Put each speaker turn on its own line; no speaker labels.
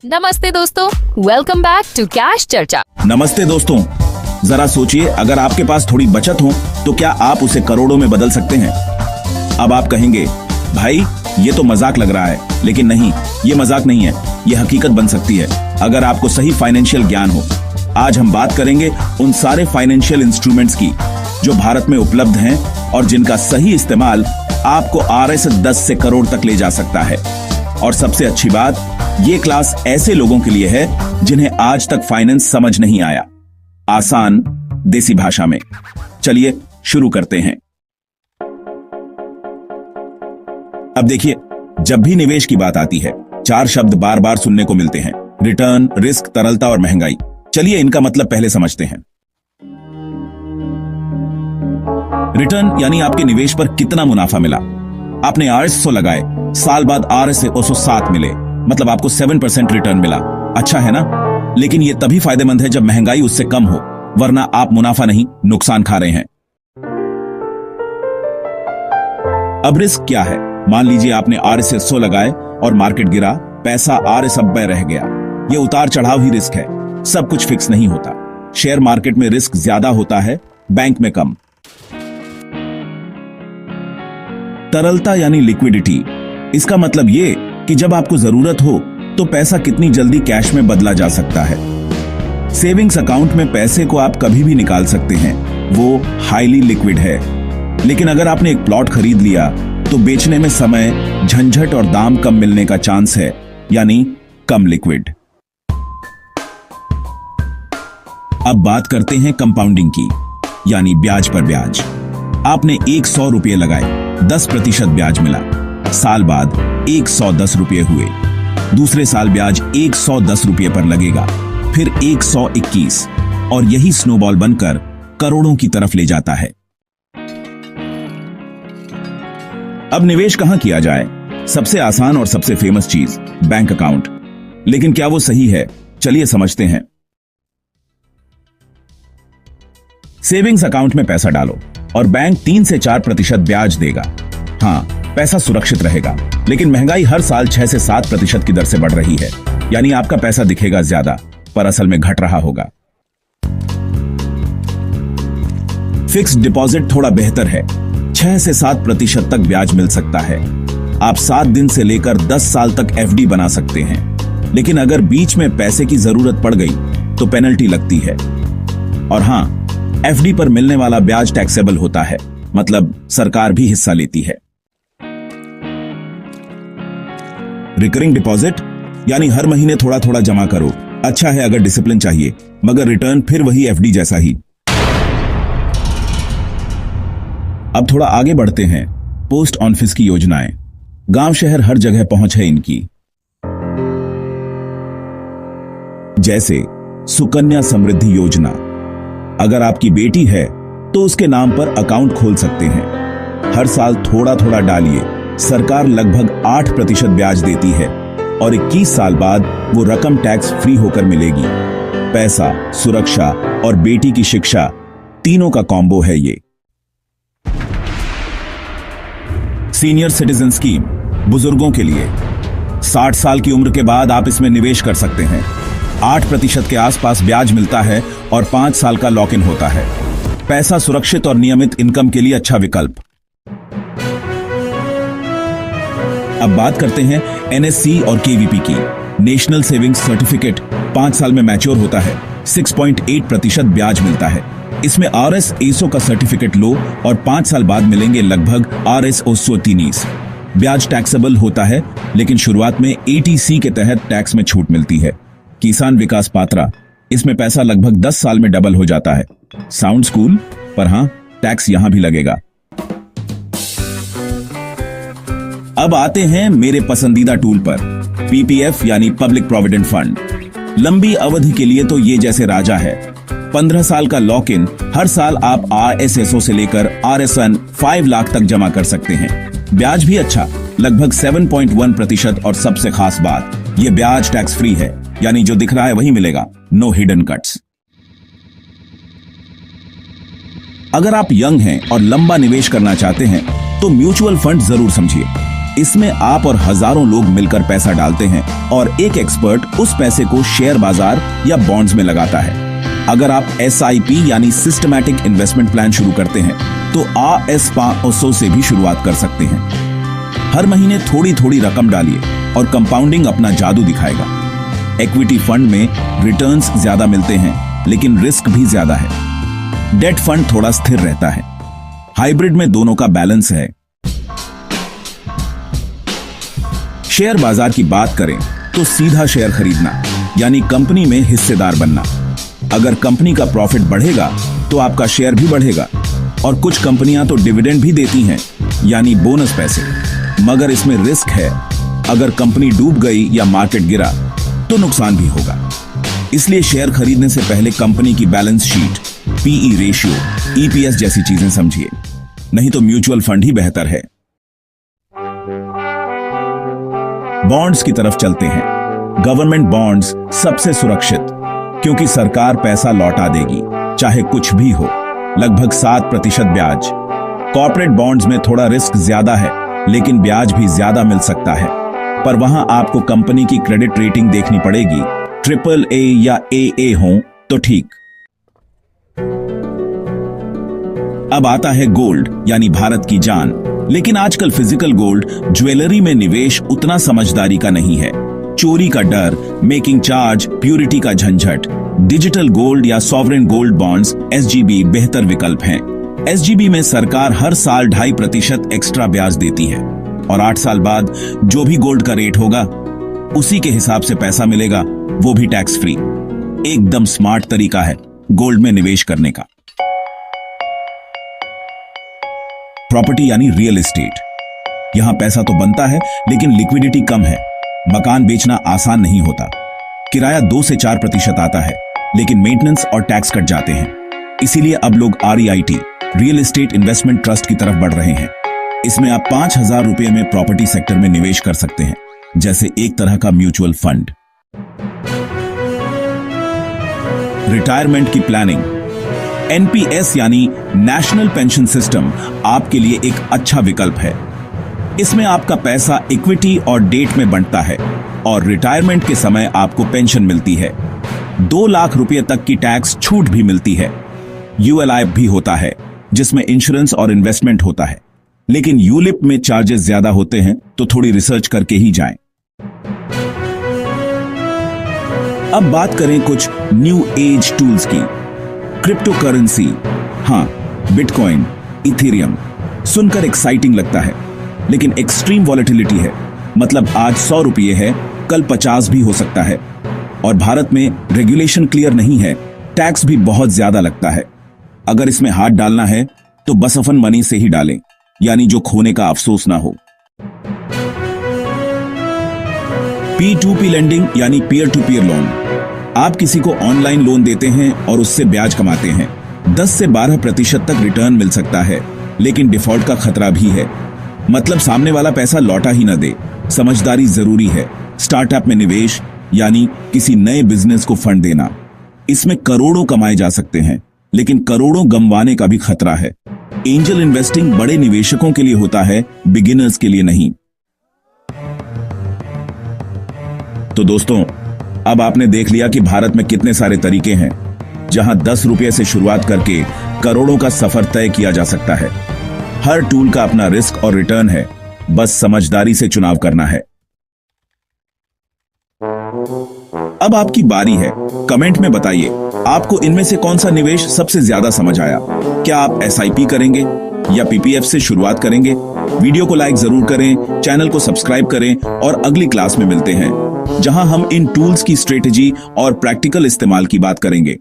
नमस्ते दोस्तों, welcome back to cash चर्चा।
नमस्ते दोस्तों, जरा सोचिए, अगर आपके पास थोड़ी बचत हो तो क्या आप उसे करोड़ों में बदल सकते हैं? अब आप कहेंगे, भाई ये तो मजाक लग रहा है, लेकिन नहीं, ये मजाक नहीं है, ये हकीकत बन सकती है अगर आपको सही फाइनेंशियल ज्ञान हो। आज हम बात करेंगे उन सारे फाइनेंशियल इंस्ट्रूमेंट्स की जो भारत में उपलब्ध हैं और जिनका सही इस्तेमाल आपको RS से 10 से करोड़ तक ले जा सकता है। और सबसे अच्छी बात, ये क्लास ऐसे लोगों के लिए है जिन्हें आज तक फाइनेंस समझ नहीं आया, आसान देसी भाषा में। चलिए शुरू करते हैं। अब देखिए, जब भी निवेश की बात आती है, 4 शब्द बार बार सुनने को मिलते हैं: रिटर्न, रिस्क, तरलता और महंगाई। चलिए इनका मतलब पहले समझते हैं। रिटर्न यानी आपके निवेश पर कितना मुनाफा मिला। आपने RS 100 लगाए, साल बाद RS से 107 मिले, मतलब आपको 7% रिटर्न मिला। अच्छा है ना? लेकिन यह तभी फायदेमंद है जब महंगाई उससे कम हो, वरना आप मुनाफा नहीं, नुकसान खा रहे हैं। अब रिस्क क्या है? मान लीजिए आपने RS से 100 लगाए और मार्केट गिरा, पैसा RS 90 रह गया। यह उतार चढ़ाव ही रिस्क है, सब कुछ फिक्स नहीं होता। शेयर मार्केट में रिस्क ज्यादा होता है, बैंक में कम। तरलता यानी लिक्विडिटी, इसका मतलब ये कि जब आपको जरूरत हो तो पैसा कितनी जल्दी कैश में बदला जा सकता है। सेविंग्स अकाउंट में पैसे को आप कभी भी निकाल सकते हैं, वो हाईली लिक्विड है। लेकिन अगर आपने एक प्लॉट खरीद लिया तो बेचने में समय, झंझट और दाम कम मिलने का चांस है, यानी कम लिक्विड। अब बात करते हैं कंपाउंडिंग की, यानी ब्याज पर ब्याज। आपने 100 रुपये लगाए, 10% ब्याज मिला, साल बाद 110 रुपये हुए। दूसरे साल ब्याज 110 रुपये पर लगेगा, फिर 121, और यही स्नोबॉल बनकर करोड़ों की तरफ ले जाता है। अब निवेश कहां किया जाए? सबसे आसान और सबसे फेमस चीज, बैंक अकाउंट। लेकिन क्या वो सही है? चलिए समझते हैं। सेविंग्स अकाउंट में पैसा डालो और बैंक 3 से 4% ब्याज देगा। हाँ, पैसा सुरक्षित रहेगा, लेकिन महंगाई हर साल 6 से 7% की दर से बढ़ रही है, यानी आपका पैसा दिखेगा ज्यादा, पर असल में घट रहा होगा। फिक्स्ड डिपॉजिट थोड़ा बेहतर है, 6 से 7% तक ब्याज मिल सकता है। आप 7 दिन से लेकर 10 साल तक FD बना सकते हैं, लेकिन अगर बीच में पैसे की जरूरत पड़ गई तो पेनल्टी लगती है। और हाँ, FD पर मिलने वाला ब्याज टैक्सेबल होता है, मतलब सरकार भी हिस्सा लेती है। रिकरिंग डिपॉजिट यानी हर महीने थोड़ा थोड़ा जमा करो। अच्छा है अगर डिसिप्लिन चाहिए, मगर रिटर्न फिर वही FD जैसा ही। अब थोड़ा आगे बढ़ते हैं। पोस्ट ऑफिस की योजनाएं, गांव शहर हर जगह पहुंच है इनकी। जैसे सुकन्या समृद्धि योजना, अगर आपकी बेटी है तो उसके नाम पर अकाउंट खोल सकते हैं। हर साल थोड़ा थोड़ा डालिए, सरकार लगभग 8% ब्याज देती है और 21 साल बाद वो रकम टैक्स फ्री होकर मिलेगी। पैसा, सुरक्षा और बेटी की शिक्षा, तीनों का कॉम्बो है ये। सीनियर सिटीजन स्कीम, बुजुर्गों के लिए। 60 साल की उम्र के बाद आप इसमें निवेश कर सकते हैं। 8% के आसपास ब्याज मिलता है और 5 साल का लॉक इन होता है। पैसा सुरक्षित और नियमित इनकम के लिए अच्छा विकल्प। अब बात करते हैं NSC और KVP की। नेशनल सेविंग्स सर्टिफिकेट 5 साल में मैच्योर होता है, 6.8% ब्याज मिलता है। इसमें RS 100 का सर्टिफिकेट लो और 5 साल बाद मिलेंगे लगभग RS 130। ब्याज टैक्सेबल होता है, लेकिन शुरुआत में ATC के तहत टैक्स में छूट मिलती है। किसान विकास पात्रा, इसमें पैसा लगभग 10 साल में डबल हो जाता है। साउंड स्कूल, पर हां, टैक्स यहां भी लगेगा। अब आते हैं मेरे पसंदीदा टूल पर, PPF यानी पब्लिक प्रोविडेंट फंड। लंबी अवधि के लिए तो ये जैसे राजा है। 15 साल का लॉक इन, हर साल आप RS 100 से लेकर RSN 5 लाख तक जमा कर सकते हैं। ब्याज भी अच्छा, लगभग 7.1%, और सबसे खास बात, ये ब्याज टैक्स फ्री है, यानी जो दिख रहा है वही मिलेगा, नो हिडन कट्स। अगर आप यंग हैं और लंबा निवेश करना चाहते हैं तो म्यूचुअल फंड जरूर समझिए। इसमें आप और हजारों लोग मिलकर पैसा डालते हैं और एक एक्सपर्ट उस पैसे को शेयर बाजार या बॉन्ड्स में लगाता है। अगर आप SIP यानी सिस्टमैटिक इन्वेस्टमेंट प्लान शुरू करते हैं तो AS500 से भी शुरुआत कर सकते हैं। हर महीने थोड़ी थोड़ी रकम डालिए और कंपाउंडिंग अपना जादू दिखाएगा। इक्विटी फंड में रिटर्न्स ज्यादा मिलते हैं लेकिन रिस्क भी ज्यादा है। डेट फंड थोड़ा स्थिर रहता है। हाइब्रिड में दोनों का बैलेंस है। शेयर बाजार की बात करें तो सीधा शेयर खरीदना यानी कंपनी में हिस्सेदार बनना। अगर कंपनी का प्रॉफिट बढ़ेगा तो आपका शेयर भी बढ़ेगा और कुछ कंपनियां तो डिविडेंड भी देती हैं यानी बोनस पैसे। मगर इसमें रिस्क है। अगर कंपनी डूब गई या मार्केट गिरा तो नुकसान भी होगा। इसलिए शेयर खरीदने से पहले कंपनी की balance sheet, PE ratio, EPS जैसी चीजें समझिए, नहीं तो म्यूचुअल फंड ही बेहतर है। बॉन्ड्स की तरफ चलते हैं। गवर्नमेंट बॉन्ड्स सबसे सुरक्षित, क्योंकि सरकार पैसा लौटा देगी चाहे कुछ भी हो, लगभग 7% ब्याज। कॉर्पोरेट बॉन्ड्स में थोड़ा रिस्क ज्यादा है लेकिन ब्याज भी ज्यादा मिल सकता है, पर वहां आपको कंपनी की क्रेडिट रेटिंग देखनी पड़ेगी। AAA या AA हो तो ठीक। अब आता है गोल्ड यानी भारत की जान। लेकिन आजकल फिजिकल गोल्ड ज्वेलरी में निवेश उतना समझदारी का नहीं है। चोरी का डर, मेकिंग चार्ज, प्यूरिटी का झंझट। डिजिटल गोल्ड या सॉवरेन गोल्ड बॉन्ड्स SGB बेहतर विकल्प हैं। SGB में सरकार हर साल 2.5% एक्स्ट्रा ब्याज देती है और 8 साल बाद जो भी गोल्ड का रेट होगा उसी के हिसाब से पैसा मिलेगा, वो भी टैक्स फ्री। एकदम स्मार्ट तरीका है गोल्ड में निवेश करने का। प्रॉपर्टी यानी रियल एस्टेट। यहां पैसा तो बनता है लेकिन लिक्विडिटी कम है। मकान बेचना आसान नहीं होता। किराया 2 से 4% आता है लेकिन मेंटेनेंस और टैक्स कट जाते हैं। इसीलिए अब लोग REIT, real estate investment trust की तरफ बढ़ रहे हैं। इसमें आप 5,000 रुपए में प्रॉपर्टी सेक्टर में निवेश कर सकते हैं, जैसे एक तरह का म्यूचुअल फंड। रिटायरमेंट की प्लानिंग। NPS यानी नेशनल पेंशन सिस्टम आपके लिए एक अच्छा विकल्प है। इसमें आपका पैसा इक्विटी और डेट में बंटता है और रिटायरमेंट के समय आपको पेंशन मिलती है। 2 लाख रुपए तक की टैक्स छूट भी मिलती है। ULIP भी होता है जिसमें इंश्योरेंस और इन्वेस्टमेंट होता है, लेकिन ULIP में चार्जेस ज्यादा होते हैं, तो थोड़ी रिसर्च करके ही जाएं। अब बात करें कुछ न्यू एज टूल्स की। क्रिप्टो करेंसी, हाँ, बिटकॉइन, इथेरियम सुनकर एक्साइटिंग लगता है, लेकिन एक्सट्रीम वॉलेटिलिटी है। मतलब आज 100 रुपये है, कल 50 भी हो सकता है। और भारत में रेगुलेशन क्लियर नहीं है, टैक्स भी बहुत ज्यादा लगता है। अगर इसमें हाथ डालना है तो बसफन मनी से ही डालें, यानी जो खोने का अफसोस ना हो। P2P लेंडिंग यानी पीयर टू पीयर लोन। आप किसी को ऑनलाइन लोन देते हैं और उससे ब्याज कमाते हैं। 10 से 12% तक रिटर्न मिल सकता है, लेकिन डिफॉल्ट का खतरा भी है। मतलब सामने वाला पैसा लौटा ही न दे। समझदारी जरूरी है। स्टार्टअप में निवेश यानी किसी नए बिजनेस को फंड देना। इसमें करोड़ों कमाए जा सकते हैं, लेकिन करोड़ों गंवाने का भी खतरा है। एंजल इन्वेस्टिंग बड़े निवेशकों के लिए होता है, बिगिनर्स के लिए नहीं। तो दोस्तों, अब आपने देख लिया कि भारत में कितने सारे तरीके हैं जहां 10 रुपये से शुरुआत करके करोड़ों का सफर तय किया जा सकता है। हर टूल का अपना रिस्क और रिटर्न है, बस समझदारी से चुनाव करना है। अब आपकी बारी है। कमेंट में बताइए आपको इनमें से कौन सा निवेश सबसे ज्यादा समझ आया। क्या आप SIP करेंगे या PPF से शुरुआत करेंगे? वीडियो को लाइक जरूर करें, चैनल को सब्सक्राइब करें और अगली क्लास में मिलते हैं, जहां हम इन टूल्स की स्ट्रेटेजी और प्रैक्टिकल इस्तेमाल की बात करेंगे।